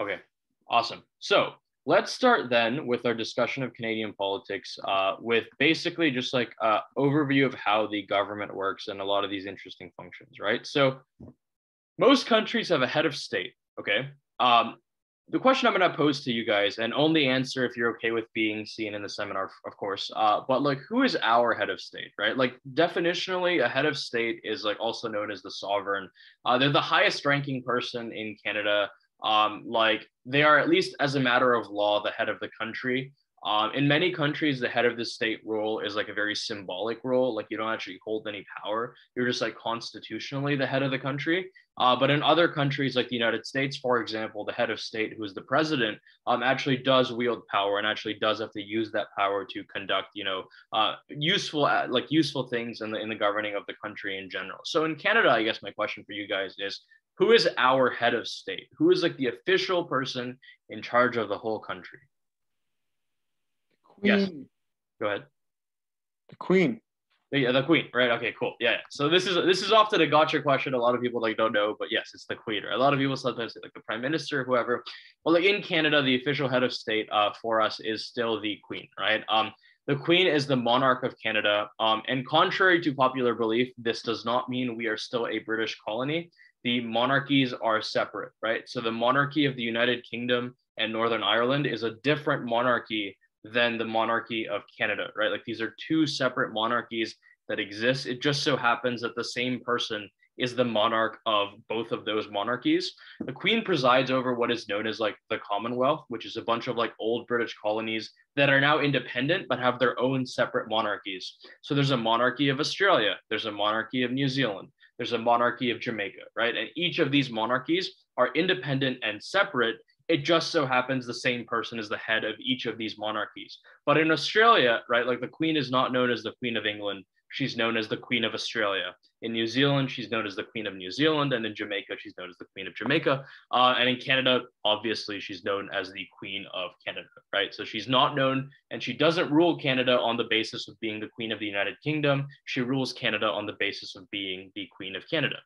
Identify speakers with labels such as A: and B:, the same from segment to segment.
A: Okay, awesome. So let's start then with our discussion of Canadian politics with basically just like an overview of how the government works and a lot of these interesting functions, right? So most countries have a head of state, okay? The question I'm going to pose to you guys, and only answer if you're okay with being seen in the seminar, of course, but like who is our head of state, right? Like definitionally, a head of state is like also known as the sovereign. They're the highest ranking person in Canada. Like they are, at least as a matter of law, the head of the country. In many countries, the head of the state role is like a very symbolic role. Like you don't actually hold any power. You're just like constitutionally the head of the country. But in other countries like the United States, for example, the head of state, who is the president, actually does wield power and actually does have to use that power to conduct, useful things in the governing of the country in general. So in Canada, I guess my question for you guys is, who is our head of state? Who is like the official person in charge of the whole country?
B: Queen.
A: Yes. Go ahead.
B: The Queen.
A: Yeah, the Queen, right? Okay, cool. Yeah. So this is often a gotcha question. A lot of people like don't know, but yes, it's the Queen. Right? A lot of people sometimes say like the Prime Minister, whoever. Well, like in Canada, the official head of state for us is still the Queen, right? The Queen is the monarch of Canada. And contrary to popular belief, this does not mean we are still a British colony. The monarchies are separate, right? So the monarchy of the United Kingdom and Northern Ireland is a different monarchy than the monarchy of Canada, right? Like these are two separate monarchies that exist. It just so happens that the same person is the monarch of both of those monarchies. The Queen presides over what is known as like the Commonwealth, which is a bunch of like old British colonies that are now independent but have their own separate monarchies. So there's a monarchy of Australia, there's a monarchy of New Zealand, there's a monarchy of Jamaica, right? And each of these monarchies are independent and separate. It just so happens the same person is the head of each of these monarchies. But in Australia, right, like the Queen is not known as the Queen of England. She's known as the Queen of Australia. In New Zealand, she's known as the Queen of New Zealand. And in Jamaica, she's known as the Queen of Jamaica. And in Canada, obviously, she's known as the Queen of Canada, right? So she's not known, and she doesn't rule Canada on the basis of being the Queen of the United Kingdom. She rules Canada on the basis of being the Queen of Canada.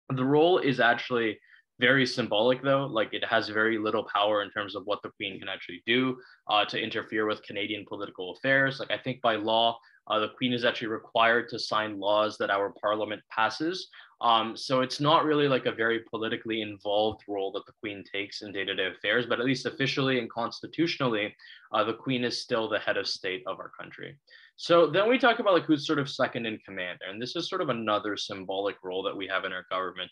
A: The role is actually very symbolic, though. Like it has very little power in terms of what the Queen can actually do to interfere with Canadian political affairs. Like I think by law, the Queen is actually required to sign laws that our Parliament passes. So it's not really like a very politically involved role that the Queen takes in day-to-day affairs, but at least officially and constitutionally, the Queen is still the head of state of our country. So then we talk about like who's sort of second in command, and this is sort of another symbolic role that we have in our government,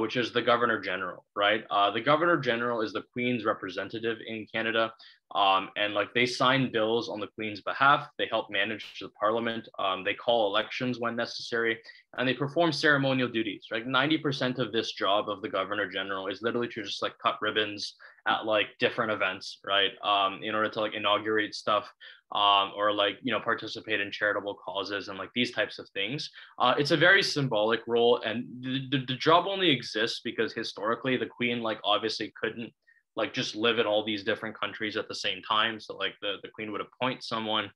A: which is the Governor General, right? The Governor General is the Queen's representative in Canada, and like they sign bills on the Queen's behalf. They help manage the Parliament. They call elections when necessary, and they perform ceremonial duties. Right, 90% of this job of the Governor General is literally to just like cut ribbons at like different events, right? In order to like inaugurate stuff, or like participate in charitable causes and like these types of things. It's a very symbolic role, and the job only exists because historically the Queen like obviously couldn't like just live in all these different countries at the same time. So like the Queen would appoint someone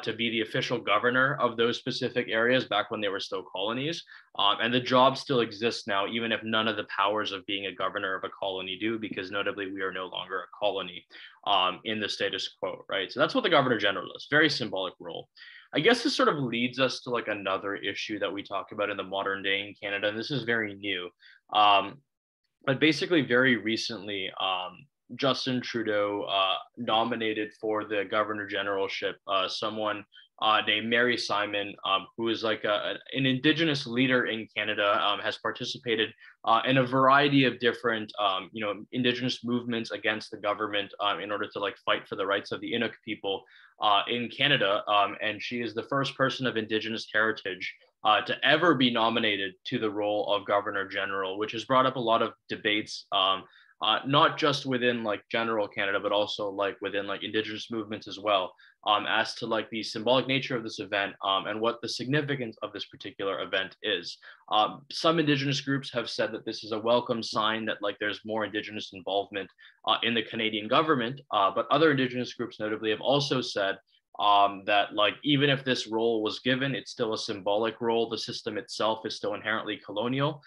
A: to be the official governor of those specific areas back when they were still colonies. And the job still exists now, even if none of the powers of being a governor of a colony do, because notably we are no longer a colony in the status quo, right? So that's what the Governor General does, very symbolic role. I guess this sort of leads us to like another issue that we talk about in the modern day in Canada, and this is very new. But basically, very recently, Justin Trudeau nominated for the governor generalship someone named Mary Simon, who is like an Indigenous leader in Canada, has participated in a variety of different, Indigenous movements against the government in order to like fight for the rights of the Inuk people in Canada. And she is the first person of Indigenous heritage to ever be nominated to the role of Governor General, which has brought up a lot of debates, not just within like general Canada, but also like within like Indigenous movements as well, as to like the symbolic nature of this event and what the significance of this particular event is. Some Indigenous groups have said that this is a welcome sign that like there's more Indigenous involvement in the Canadian government, but other Indigenous groups notably have also said that like even if this role was given, it's still a symbolic role. The system itself is still inherently colonial.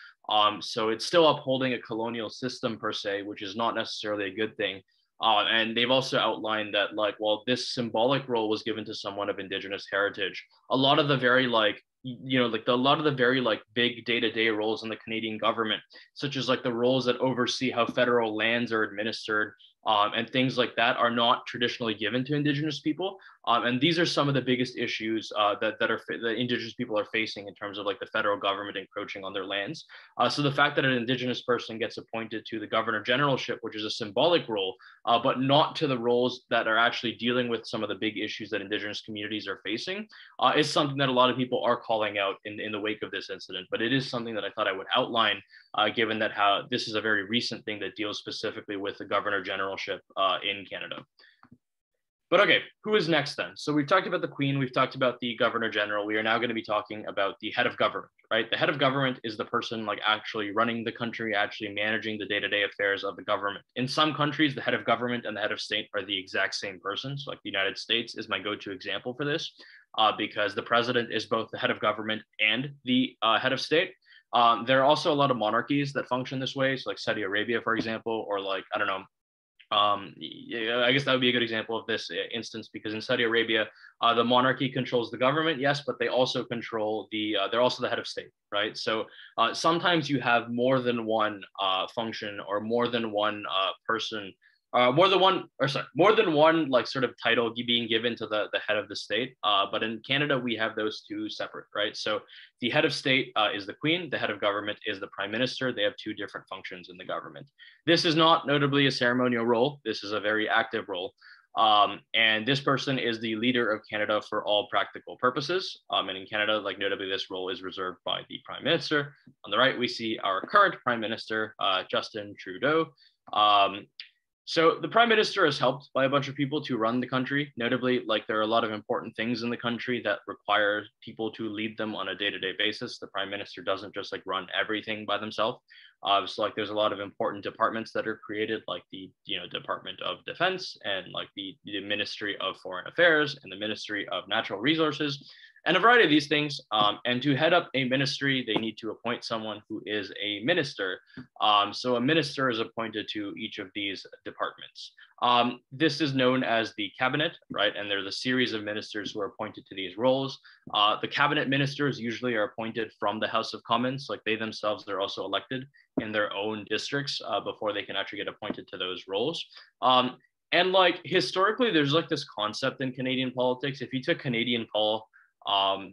A: So it's still upholding a colonial system per se, which is not necessarily a good thing. And they've also outlined that like, well, this symbolic role was given to someone of Indigenous heritage. A lot of the very like, a lot of the very like big day-to-day roles in the Canadian government, such as like the roles that oversee how federal lands are administered, and things like that, are not traditionally given to Indigenous people. And these are some of the biggest issues that Indigenous people are facing in terms of like the federal government encroaching on their lands. So the fact that an Indigenous person gets appointed to the governor generalship, which is a symbolic role, but not to the roles that are actually dealing with some of the big issues that Indigenous communities are facing, is something that a lot of people are calling out in the wake of this incident. But it is something that I thought I would outline, given that how this is a very recent thing that deals specifically with the governor generalship in Canada. But okay, who is next then? So we've talked about the Queen, we've talked about the Governor General. We are now going to be talking about the head of government, right? The head of government is the person like actually running the country, actually managing the day-to-day affairs of the government. In some countries, the head of government and the head of state are the exact same person. So like the United States is my go-to example for this, because the president is both the head of government and the head of state. There are also a lot of monarchies that function this way. So like Saudi Arabia, for example, or like, I don't know, I guess that would be a good example of this instance, because in Saudi Arabia, the monarchy controls the government, yes, but they also control they're also the head of state, right? So sometimes you have more than one function or more than one person, more than one like sort of title being given to the head of the state. But in Canada, we have those two separate, right? So the head of state is the Queen. The head of government is the Prime Minister. They have two different functions in the government. This is not notably a ceremonial role. This is a very active role. And this person is the leader of Canada for all practical purposes. And in Canada, like notably, this role is reserved by the Prime Minister. On the right, we see our current Prime Minister, Justin Trudeau. So the Prime Minister is helped by a bunch of people to run the country. Notably, like there are a lot of important things in the country that require people to lead them on a day-to-day basis. The Prime Minister doesn't just like run everything by themselves. So like there's a lot of important departments that are created, like the Department of Defense and like the Ministry of Foreign Affairs and the Ministry of Natural Resources, and a variety of these things. And to head up a ministry, they need to appoint someone who is a minister. So a minister is appointed to each of these departments. This is known as the cabinet, right? And there's a series of ministers who are appointed to these roles. The cabinet ministers usually are appointed from the House of Commons, like they themselves are also elected in their own districts before they can actually get appointed to those roles. And like historically, there's like this concept in Canadian politics. If you took Canadian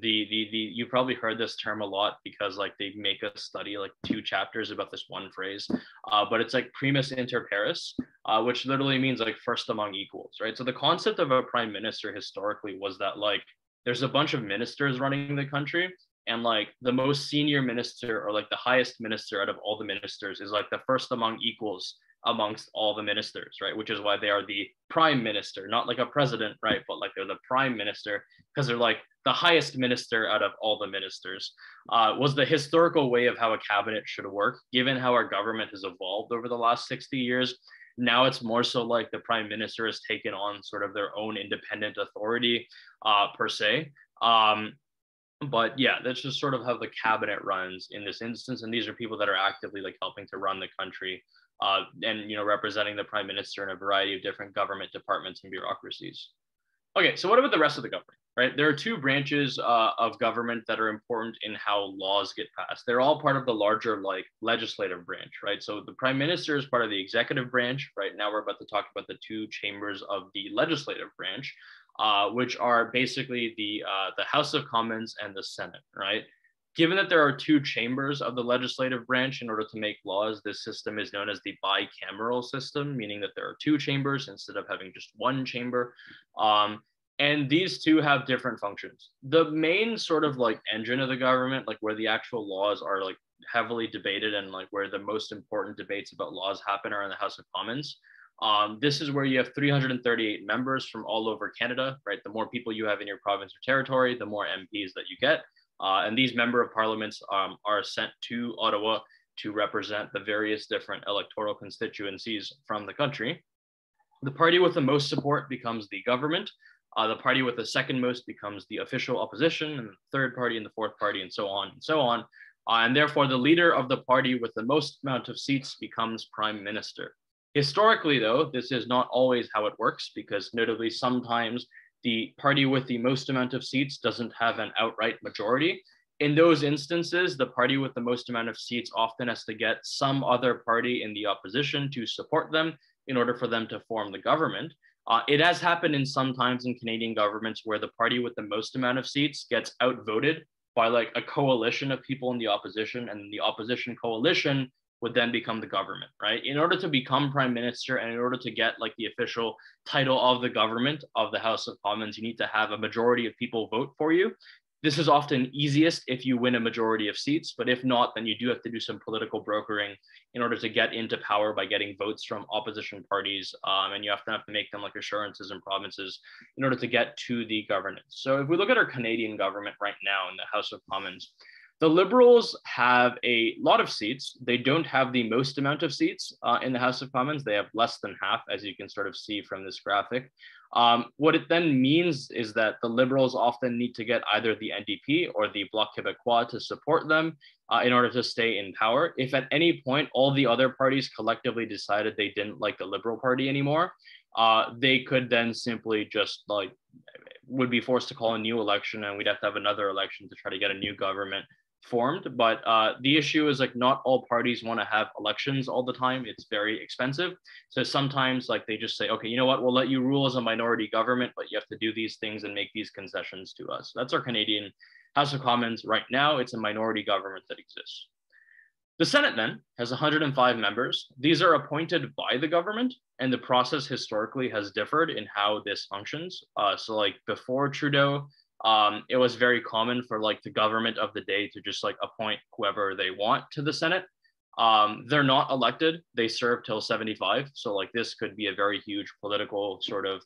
A: you probably heard this term a lot because like they make us study like 2 chapters about this one phrase, but it's like primus inter pares, which literally means like first among equals, right? So the concept of a prime minister historically was that like there's a bunch of ministers running the country, and like the most senior minister or like the highest minister out of all the ministers is like the first among equals amongst all the ministers, right? Which is why they are the prime minister, not like a president, right? But like they're the prime minister because they're like the highest minister out of all the ministers. Was the historical way of how a cabinet should work, given how our government has evolved over the last 60 years. Now it's more so like the prime minister has taken on sort of their own independent authority per se. But yeah, that's just sort of how the cabinet runs in this instance. And these are people that are actively like helping to run the country and representing the prime minister in a variety of different government departments and bureaucracies. Okay, so what about the rest of the government, right? There are 2 branches of government that are important in how laws get passed. They're all part of the larger like legislative branch, right? So the prime minister is part of the executive branch. Right now we're about to talk about the 2 chambers of the legislative branch, which are basically the House of Commons and the Senate, right? Given that there are 2 chambers of the legislative branch in order to make laws, this system is known as the bicameral system, meaning that there are 2 chambers instead of having just 1 chamber. And these 2 have different functions. The main sort of like engine of the government, like where the actual laws are like heavily debated and like where the most important debates about laws happen, are in the House of Commons. This is where you have 338 members from all over Canada, right? The more people you have in your province or territory, the more MPs that you get. And these member of parliaments are sent to Ottawa to represent the various different electoral constituencies from the country. The party with the most support becomes the government. The party with the second most becomes the official opposition, and the third party and the fourth party, and so on and so on. And therefore, the leader of the party with the most amount of seats becomes prime minister. Historically, though, this is not always how it works, because notably sometimes the party with the most amount of seats doesn't have an outright majority. In those instances, the party with the most amount of seats often has to get some other party in the opposition to support them in order for them to form the government. It has happened in sometimes in Canadian governments where the party with the most amount of seats gets outvoted by like a coalition of people in the opposition, and the opposition coalition would then become the government, right? In order to become prime minister and in order to get like the official title of the government of the House of Commons, you need to have a majority of people vote for you. This is often easiest if you win a majority of seats, but if not, then you do have to do some political brokering in order to get into power by getting votes from opposition parties, and you have to make them like assurances in provinces in order to get to the governance. So if we look at our Canadian government right now in the House of Commons, the Liberals have a lot of seats. They don't have the most amount of seats in the House of Commons. They have less than half, as you can sort of see from this graphic. What it then means is that the Liberals often need to get either the NDP or the Bloc Québécois to support them in order to stay in power. If at any point all the other parties collectively decided they didn't like the Liberal Party anymore, they could then simply just like would be forced to call a new election, and we'd have to have another election to try to get a new government formed. But the issue is like not all parties want to have elections all the time. It's very expensive. So sometimes like they just say, okay, you know what, we'll let you rule as a minority government, but you have to do these things and make these concessions to us. That's our Canadian House of Commons right now. It's a minority government that exists. The Senate then has 105 members. These are appointed by the government, and the process historically has differed in how this functions. So like before Trudeau, it was very common for like the government of the day to just like appoint whoever they want to the Senate. They're not elected. They serve till 75. So like this could be a very huge political sort of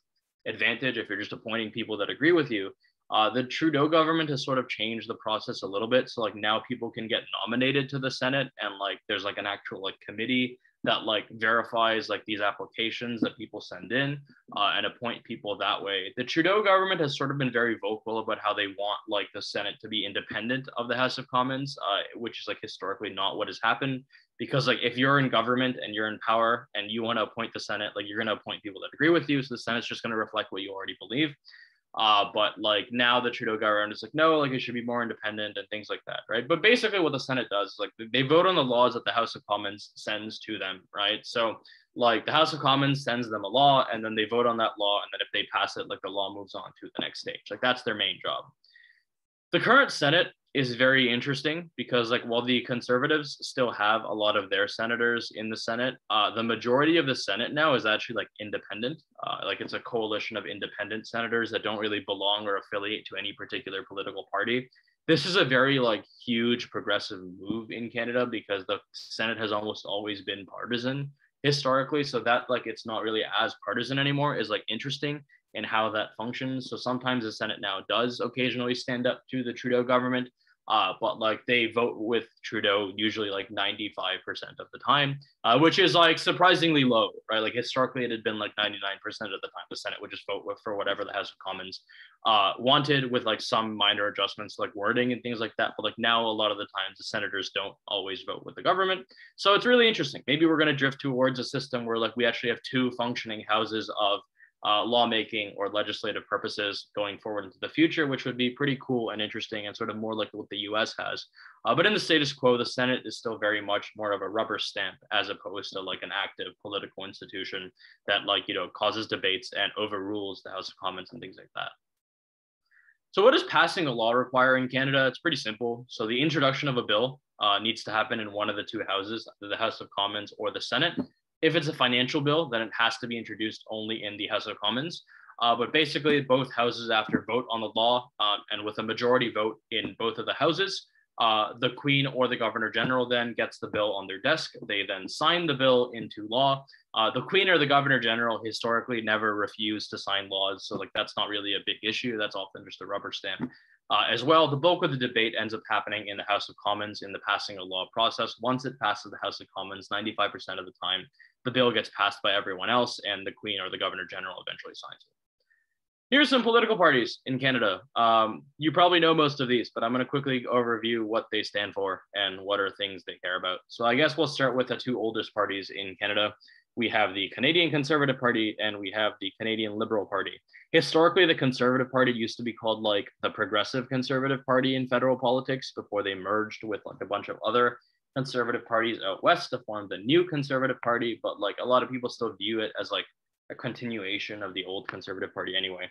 A: advantage if you're just appointing people that agree with you. The Trudeau government has sort of changed the process a little bit. So like now people can get nominated to the Senate, and like there's like an actual like committee that like verifies like these applications that people send in and appoint people that way. The Trudeau government has sort of been very vocal about how they want like the Senate to be independent of the House of Commons, which is like historically not what has happened. Because like if you're in government and you're in power and you want to appoint the Senate, like you're going to appoint people that agree with you. So the Senate's just going to reflect what you already believe. But like now the Trudeau government is like, no, like it should be more independent and things like that, right? But basically what the Senate does is like they vote on the laws that the House of Commons sends to them, right? So like the House of Commons sends them a law, and then they vote on that law, and then if they pass it, like the law moves on to the next stage. Like that's their main job. The current Senate is very interesting because like while the Conservatives still have a lot of their senators in the Senate, the majority of the Senate now is actually like independent. Like it's a coalition of independent senators that don't really belong or affiliate to any particular political party. This is a very like huge progressive move in Canada because the Senate has almost always been partisan historically. So that like it's not really as partisan anymore is like interesting in how that functions. So sometimes the Senate now does occasionally stand up to the Trudeau government, but like they vote with Trudeau usually like 95% of the time, which is like surprisingly low, right? Like historically it had been like 99% of the time the Senate would just vote for whatever the House of Commons wanted, with like some minor adjustments like wording and things like that. But like now a lot of the times the senators don't always vote with the government. So it's really interesting. Maybe we're going to drift towards a system where like we actually have two functioning houses of lawmaking or legislative purposes going forward into the future, which would be pretty cool and interesting and sort of more like what the US has. But in the status quo, the Senate is still very much more of a rubber stamp as opposed to like an active political institution that like, you know, causes debates and overrules the House of Commons and things like that. So what does passing a law require in Canada? It's pretty simple. So the introduction of a bill needs to happen in one of the two houses, the House of Commons or the Senate. If it's a financial bill, then it has to be introduced only in the House of Commons. But basically, both houses, after vote on the law and with a majority vote in both of the houses, the Queen or the Governor General then gets the bill on their desk. They then sign the bill into law. The Queen or the Governor General historically never refuse to sign laws. So like that's not really a big issue. That's often just a rubber stamp. As well, the bulk of the debate ends up happening in the House of Commons in the passing a law process. Once it passes the House of Commons, 95% of the time, the bill gets passed by everyone else and the Queen or the Governor General eventually signs it. Here's some political parties in Canada. You probably know most of these, but I'm going to quickly overview what they stand for and what are things they care about. So I guess we'll start with the two oldest parties in Canada. We have the Canadian Conservative Party and we have the Canadian Liberal Party. Historically, the Conservative Party used to be called like the Progressive Conservative Party in federal politics before they merged with like a bunch of other conservative parties out west to form the new Conservative Party. But like a lot of people still view it as like a continuation of the old Conservative Party anyway.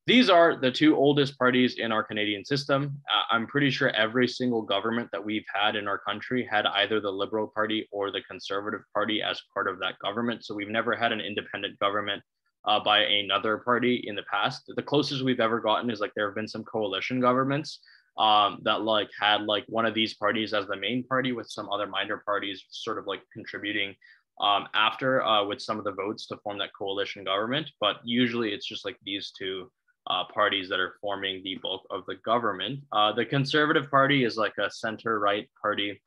A: These are the two oldest parties in our Canadian system. I'm pretty sure every single government that we've had in our country had either the Liberal Party or the Conservative Party as part of that government. So we've never had an independent government by another party in the past. The closest we've ever gotten is like there have been some coalition governments that like had like one of these parties as the main party with some other minor parties sort of like contributing after with some of the votes to form that coalition government. But usually it's just like these two parties that are forming the bulk of the government. The Conservative Party is like a center-right party,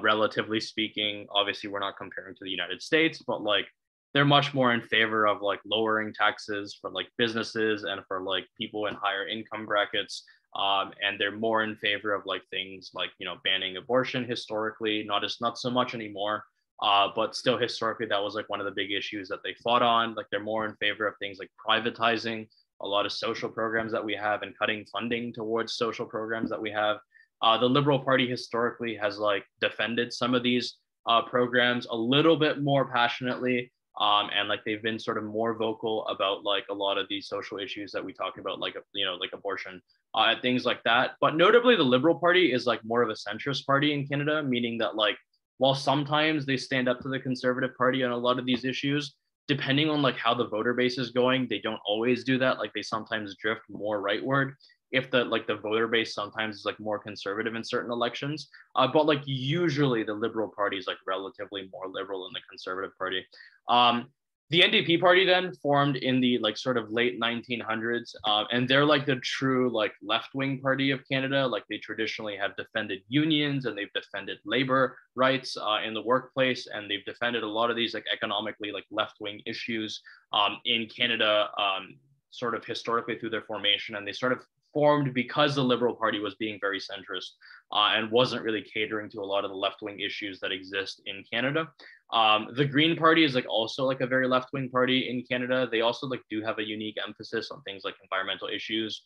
A: relatively speaking. Obviously, we're not comparing to the United States, but like they're much more in favor of like lowering taxes for like businesses and for like people in higher income brackets. And they're more in favor of like things like, you know, banning abortion historically, not so much anymore. But still historically, that was like one of the big issues that they fought on. Like they're more in favor of things like privatizing a lot of social programs that we have and cutting funding towards social programs that we have. The Liberal Party historically has like defended some of these programs a little bit more passionately. And like they've been sort of more vocal about like a lot of these social issues that we talk about, like, you know, like abortion and things like that. But notably, the Liberal Party is like more of a centrist party in Canada, meaning that like, while sometimes they stand up to the Conservative Party on a lot of these issues, depending on like how the voter base is going, they don't always do that. Like they sometimes drift more rightward if the like the voter base sometimes is like more conservative in certain elections. But like usually the Liberal Party is like relatively more liberal than the Conservative Party. The NDP party then formed in the like sort of late 1900s, and they're like the true like left-wing party of Canada. Like they traditionally have defended unions and they've defended labor rights in the workplace, and they've defended a lot of these like economically like left-wing issues in Canada, sort of historically through their formation. And they sort of formed because the Liberal Party was being very centrist and wasn't really catering to a lot of the left-wing issues that exist in Canada. The Green Party is like also like a very left-wing party in Canada. They also like do have a unique emphasis on things like environmental issues,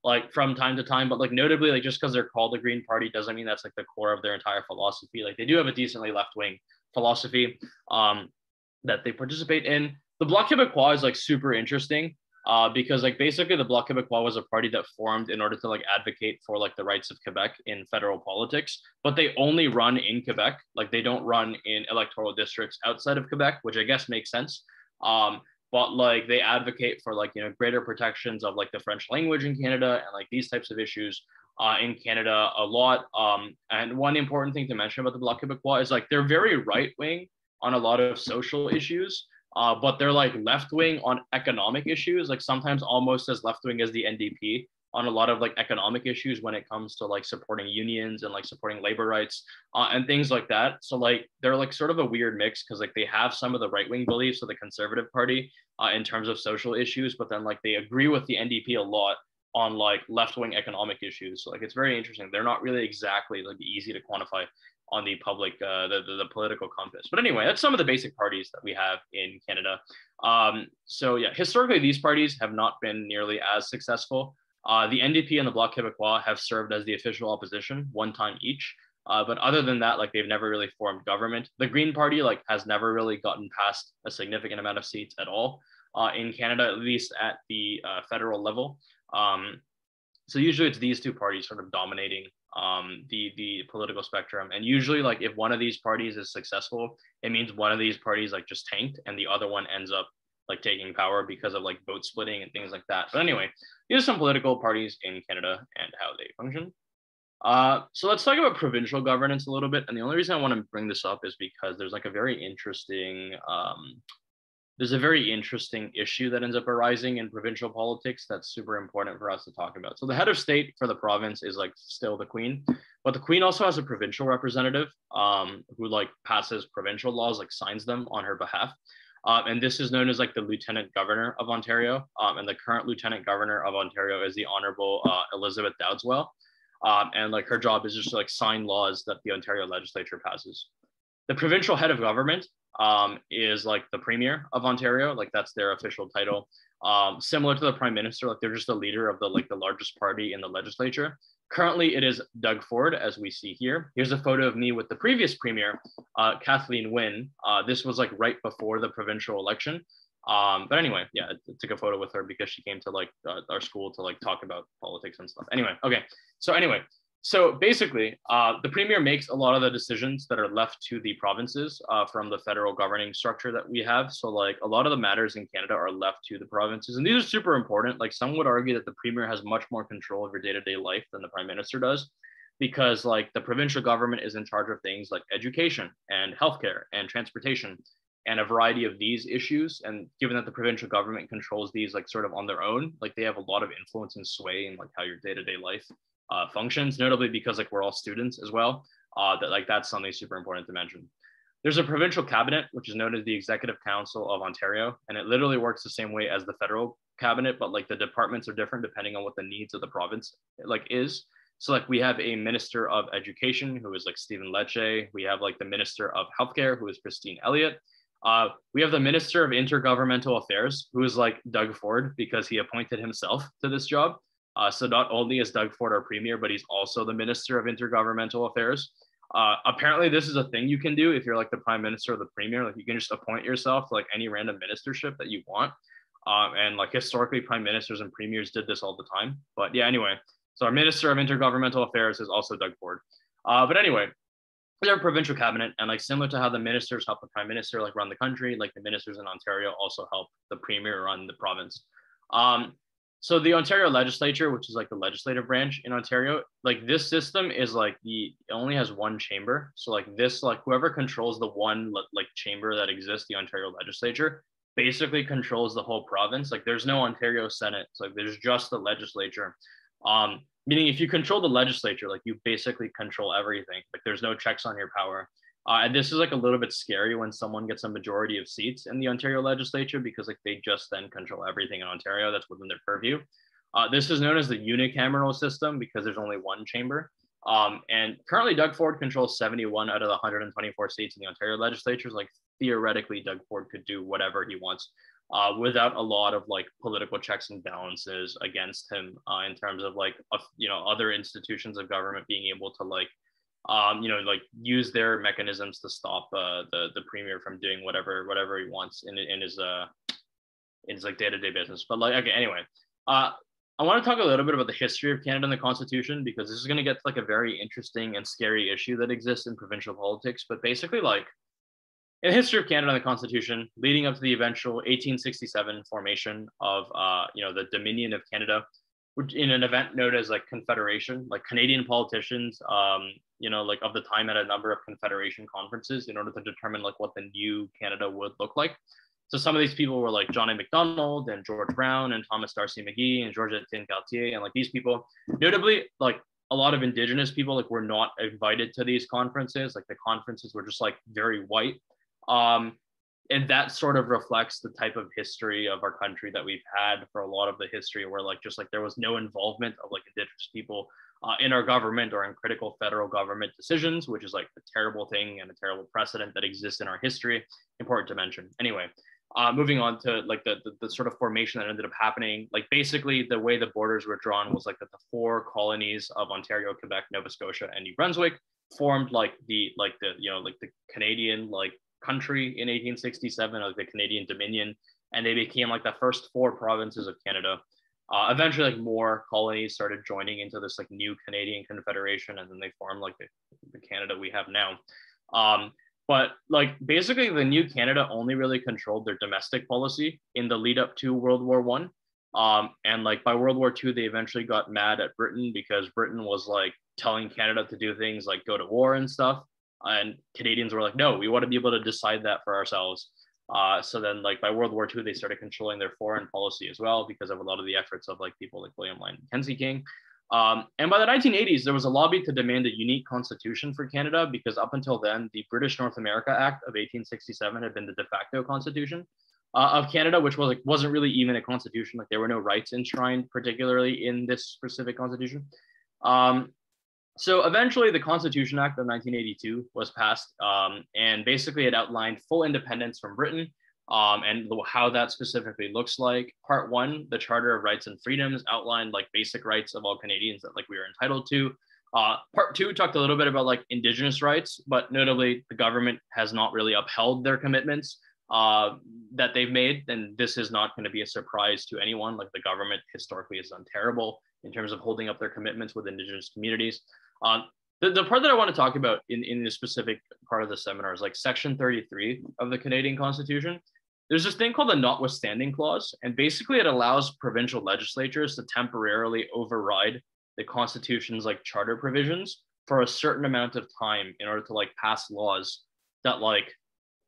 A: like from time to time. But like notably, like just because they're called the Green Party doesn't mean that's like the core of their entire philosophy. Like they do have a decently left-wing philosophy that they participate in. The Bloc Québécois is like super interesting. Because like basically the Bloc Québécois was a party that formed in order to like advocate for like the rights of Quebec in federal politics, but they only run in Quebec. Like they don't run in electoral districts outside of Quebec, which I guess makes sense. But like they advocate for like, you know, greater protections of like the French language in Canada and like these types of issues in Canada a lot. And one important thing to mention about the Bloc Québécois is like they're very right wing on a lot of social issues. But they're like left wing on economic issues, like sometimes almost as left wing as the NDP on a lot of like economic issues when it comes to like supporting unions and like supporting labor rights and things like that. So like they're like sort of a weird mix because like they have some of the right wing beliefs of the Conservative Party in terms of social issues, but then like they agree with the NDP a lot on like left wing economic issues. So like it's very interesting. They're not really exactly like easy to quantify on the public, the political compass. But anyway, that's some of the basic parties that we have in Canada. So yeah, historically, these parties have not been nearly as successful. The NDP and the Bloc Québécois have served as the official opposition one time each. But other than that, like they've never really formed government. The Green Party like has never really gotten past a significant amount of seats at all in Canada, at least at the federal level. So usually it's these two parties sort of dominating the political spectrum. And usually like if one of these parties is successful, it means one of these parties like just tanked and the other one ends up like taking power because of like vote splitting and things like that. But anyway, these are some political parties in Canada and how they function. So let's talk about provincial governance a little bit. And the only reason I want to bring this up is because there's like a very interesting issue that ends up arising in provincial politics that's super important for us to talk about. So the head of state for the province is like still the Queen, but the Queen also has a provincial representative who like passes provincial laws, like signs them on her behalf. And this is known as like the Lieutenant Governor of Ontario. And the current Lieutenant Governor of Ontario is the Honorable Elizabeth Dowdeswell. And like her job is just to like sign laws that the Ontario Legislature passes. The provincial head of government is like the Premier of Ontario, like that's their official title. Similar to the Prime Minister, like they're just the leader of the largest party in the legislature. Currently, it is Doug Ford, as we see here. Here's a photo of me with the previous Premier, Kathleen Wynne. This was like right before the provincial election. But anyway, yeah, I took a photo with her because she came to like our school to like talk about politics and stuff. Anyway, okay. So basically, the Premier makes a lot of the decisions that are left to the provinces from the federal governing structure that we have. So like a lot of the matters in Canada are left to the provinces. And these are super important. Like some would argue that the Premier has much more control over day-to-day life than the Prime Minister does, because like the provincial government is in charge of things like education and healthcare and transportation and a variety of these issues. And given that the provincial government controls these like sort of on their own, like they have a lot of influence and sway in like how your day-to-day life functions, notably because like we're all students as well, that like that's something super important to mention. There's a provincial cabinet, which is known as the Executive Council of Ontario, and it literally works the same way as the federal cabinet, but like the departments are different depending on what the needs of the province like is. So like we have a Minister of Education who is like Stephen Lecce. We have like the Minister of Healthcare who is Christine Elliott. We have the Minister of Intergovernmental Affairs who is like Doug Ford because he appointed himself to this job. So not only is Doug Ford our Premier, but he's also the Minister of Intergovernmental Affairs. Apparently, this is a thing you can do if you're like the Prime Minister or the Premier. Like you can just appoint yourself to like any random ministership that you want. And like historically, Prime Ministers and Premiers did this all the time. But yeah, anyway, so our Minister of Intergovernmental Affairs is also Doug Ford. But anyway, they're a provincial cabinet, and like similar to how the ministers help the Prime Minister like run the country, like the ministers in Ontario also help the Premier run the province. So the Ontario Legislature, which is like the legislative branch in Ontario, like this system is like it only has one chamber. So like this, like whoever controls the one like chamber that exists, the Ontario Legislature, basically controls the whole province. Like there's no Ontario Senate. So like there's just the legislature. Meaning if you control the legislature, like you basically control everything. Like there's no checks on your power. And this is like a little bit scary when someone gets a majority of seats in the Ontario Legislature because like they just then control everything in Ontario that's within their purview. This is known as the unicameral system because there's only one chamber. And currently Doug Ford controls 71 out of the 124 seats in the Ontario Legislature. Like theoretically, Doug Ford could do whatever he wants without a lot of like political checks and balances against him in terms of like, other institutions of government being able to like, like use their mechanisms to stop the Premier from doing whatever he wants in his like day-to-day business. But like, okay, anyway, I want to talk a little bit about the history of Canada and the Constitution, because this is going to get to like a very interesting and scary issue that exists in provincial politics. But basically, like in the history of Canada and the Constitution, leading up to the eventual 1867 formation of the Dominion of Canada, which in an event known as like Confederation, like Canadian politicians, like of the time had a number of Confederation conferences in order to determine like what the new Canada would look like. So some of these people were like John A. Macdonald and George Brown and Thomas D'Arcy McGee and Georges Étienne Cartier. And like these people, notably like a lot of Indigenous people, like were not invited to these conferences. Like the conferences were just like very white. And that sort of reflects the type of history of our country that we've had for a lot of the history, where like just like there was no involvement of like Indigenous people in our government or in critical federal government decisions, which is like a terrible thing and a terrible precedent that exists in our history. Important to mention. Anyway, moving on to like the sort of formation that ended up happening. Like basically the way the borders were drawn was like that the four colonies of Ontario, Quebec, Nova Scotia, and New Brunswick formed like the Canadian like country in 1867, like the Canadian Dominion, and they became like the first four provinces of Canada. Eventually, like more colonies started joining into this like new Canadian Confederation, and then they formed like the Canada we have now. But like basically, the new Canada only really controlled their domestic policy in the lead up to World War One. And like by World War II, they eventually got mad at Britain because Britain was like telling Canada to do things like go to war and stuff. And Canadians were like, no, we want to be able to decide that for ourselves. So then like by World War II, they started controlling their foreign policy as well because of a lot of the efforts of like people like William Lyon Mackenzie King. And by the 1980s, there was a lobby to demand a unique constitution for Canada because up until then, the British North America Act of 1867 had been the de facto constitution of Canada, which wasn't really even a constitution. Like there were no rights enshrined, particularly in this specific constitution. So eventually, the Constitution Act of 1982 was passed, and basically it outlined full independence from Britain, and how that specifically looks like. Part 1, the Charter of Rights and Freedoms, outlined like basic rights of all Canadians that like we are entitled to. Part 2 talked a little bit about like Indigenous rights, but notably the government has not really upheld their commitments that they've made, and this is not going to be a surprise to anyone. Like the government historically has done terrible in terms of holding up their commitments with Indigenous communities. The part that I want to talk about in this specific part of the seminar is like Section 33 of the Canadian Constitution. There's this thing called the notwithstanding clause, and basically it allows provincial legislatures to temporarily override the Constitution's like charter provisions for a certain amount of time in order to like pass laws that like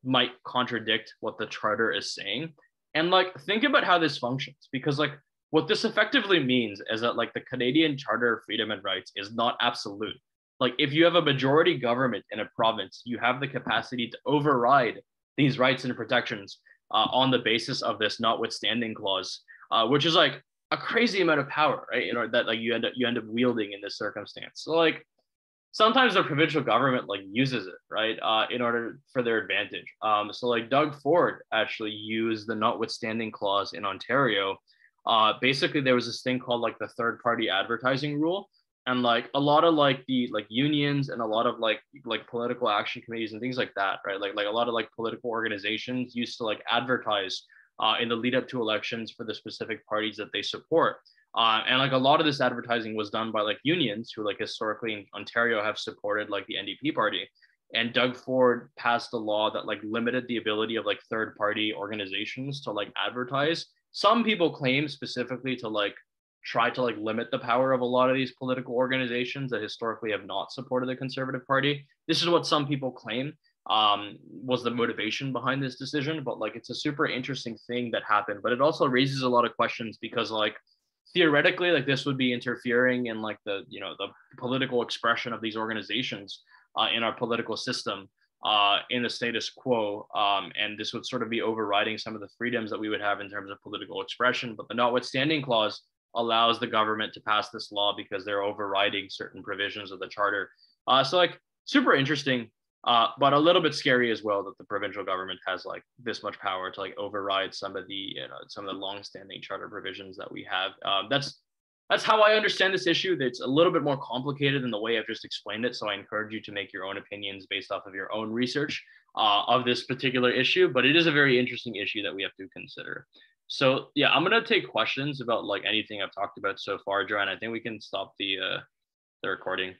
A: might contradict what the charter is saying. And like think about how this functions, because like what this effectively means is that like the Canadian Charter of Freedom and Rights is not absolute. Like if you have a majority government in a province, you have the capacity to override these rights and protections on the basis of this notwithstanding clause, which is like a crazy amount of power, right? You know, that like you end up wielding in this circumstance. So like sometimes the provincial government like uses it, right, in order for their advantage. So like Doug Ford actually used the notwithstanding clause in Ontario. Basically, there was this thing called like the third party advertising rule, and like a lot of like the like unions and a lot of like political action committees and things like that, right? Like a lot of like political organizations used to like advertise in the lead up to elections for the specific parties that they support. And like a lot of this advertising was done by like unions who like historically in Ontario have supported like the NDP party. And Doug Ford passed a law that like limited the ability of like third party organizations to like advertise. Some people claim specifically to like try to like limit the power of a lot of these political organizations that historically have not supported the Conservative Party. This is what some people claim was the motivation behind this decision, but like it's a super interesting thing that happened. But it also raises a lot of questions because like theoretically like this would be interfering in like the political expression of these organizations in our political system, in the status quo, and this would sort of be overriding some of the freedoms that we would have in terms of political expression. But the notwithstanding clause allows the government to pass this law because they're overriding certain provisions of the charter. So like super interesting, but a little bit scary as well that the provincial government has like this much power to like override some of the longstanding charter provisions that we have. That's how I understand this issue. It's a little bit more complicated than the way I've just explained it. So I encourage you to make your own opinions based off of your own research of this particular issue. But it is a very interesting issue that we have to consider. So yeah, I'm gonna take questions about like anything I've talked about so far, Joanne. I think we can stop the recording.